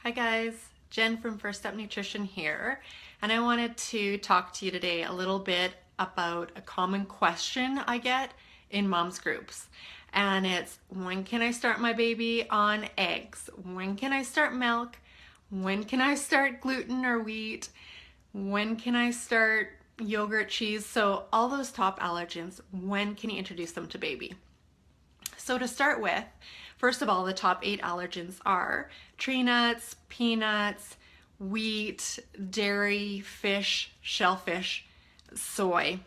Hi guys, Jen from First Step Nutrition here, and I wanted to talk to you today a little bit about a common question I get in moms groups. And it's, when can I start my baby on eggs? When can I start milk? When can I start gluten or wheat? When can I start yogurt, cheese? So all those top allergens, when can you introduce them to baby? So to start with, first of all, the top 8 allergens are tree nuts, peanuts, wheat, dairy, fish, shellfish, soy.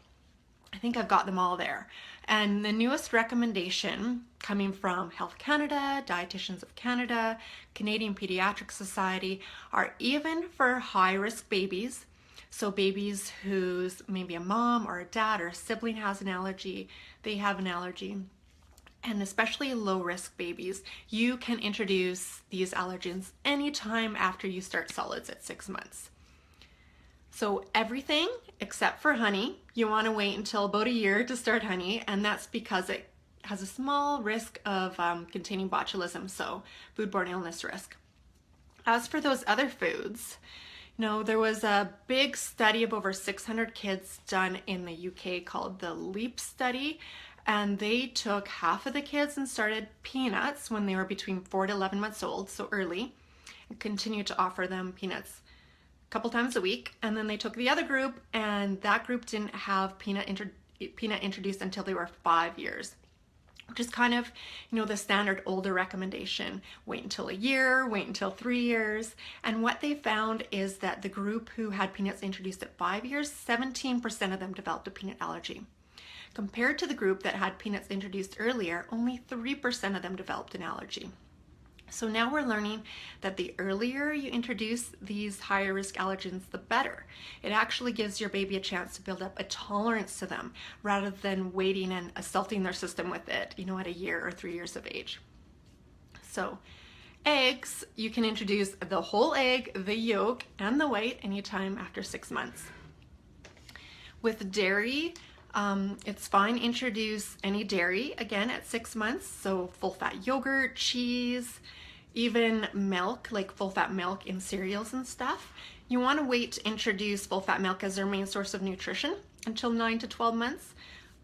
I think I've got them all there. And the newest recommendation coming from Health Canada, Dietitians of Canada, Canadian Pediatric Society are even for high-risk babies. So babies whose maybe a mom or a dad or a sibling has an allergy, they have an allergy, and especially low-risk babies, you can introduce these allergens anytime after you start solids at 6 months. So everything except for honey, you want to wait until about a year to start honey, and that's because it has a small risk of containing botulism, so foodborne illness risk. As for those other foods, there was a big study of over 600 kids done in the UK called the LEAP study, and they took half of the kids and started peanuts when they were between 4 to 11 months old, so early, and continued to offer them peanuts a couple times a week. And then they took the other group, and that group didn't have peanut introduced until they were 5 years, which is kind of, the standard older recommendation. Wait until a year, wait until 3 years. And what they found is that the group who had peanuts introduced at 5 years, 17% of them developed a peanut allergy. Compared to the group that had peanuts introduced earlier, only 3% of them developed an allergy. So now we're learning that the earlier you introduce these higher risk allergens, the better. It actually gives your baby a chance to build up a tolerance to them rather than waiting and assaulting their system with it, at a year or 3 years of age. So eggs, you can introduce the whole egg, the yolk, and the white anytime after 6 months. With dairy, it's fine, introduce any dairy again at 6 months, so full fat yogurt, cheese, even milk, like full fat milk in cereals and stuff. You want to wait to introduce full fat milk as their main source of nutrition until 9 to 12 months,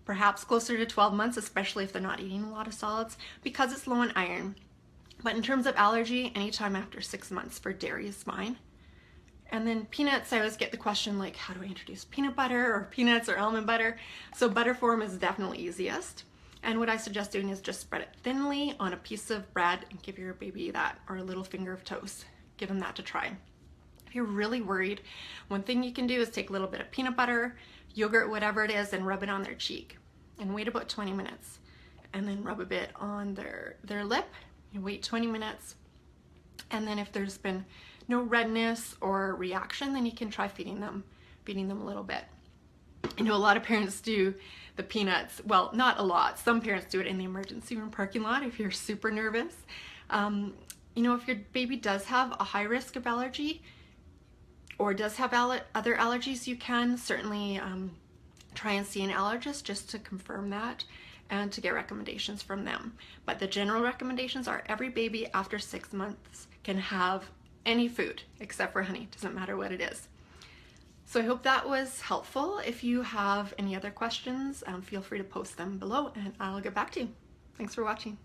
perhaps closer to 12 months, especially if they're not eating a lot of solids, because it's low in iron. But in terms of allergy, anytime after 6 months for dairy is fine. And then peanuts, I always get the question like, how do I introduce peanut butter or peanuts or almond butter? So butter form is definitely easiest. And what I suggest doing is just spread it thinly on a piece of bread and give your baby that, or a little finger of toast. Give them that to try. If you're really worried, one thing you can do is take a little bit of peanut butter, yogurt, whatever it is, and rub it on their cheek. And wait about 20 minutes. And then rub a bit on their lip. You wait 20 minutes. And then if there's been no redness or reaction, then you can try feeding them a little bit. I know a lot of parents do the peanuts, well, not a lot. Some parents do it in the emergency room parking lot if you're super nervous. If your baby does have a high risk of allergy or does have other allergies, you can certainly try and see an allergist just to confirm that and to get recommendations from them. But the general recommendations are every baby after 6 months can have any food except for honey. Doesn't matter what it is. So I hope that was helpful. If you have any other questions, feel free to post them below and I'll get back to you. Thanks for watching.